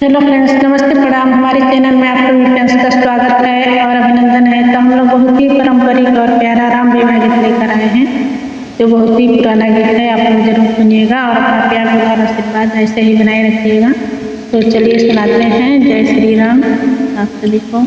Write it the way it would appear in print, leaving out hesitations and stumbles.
Hello friends, नमस्ते प्रणाम। हमारे चैनल में आप सभी फ्रेंड्स का स्वागत है और अभिनंदन है। तो हम लोग बहुत ही पारंपरिक और प्यारा राम विवाह गीत लेकर आए हैं, जो बहुत ही पुराना गीत है। आप लोग जरूर सुनिएगा और अपना प्यार दुलार आशीर्वाद ऐसे ही बनाए रखिएगा। तो चलिए सुनाते हैं। जय श्री राम आप सभी को।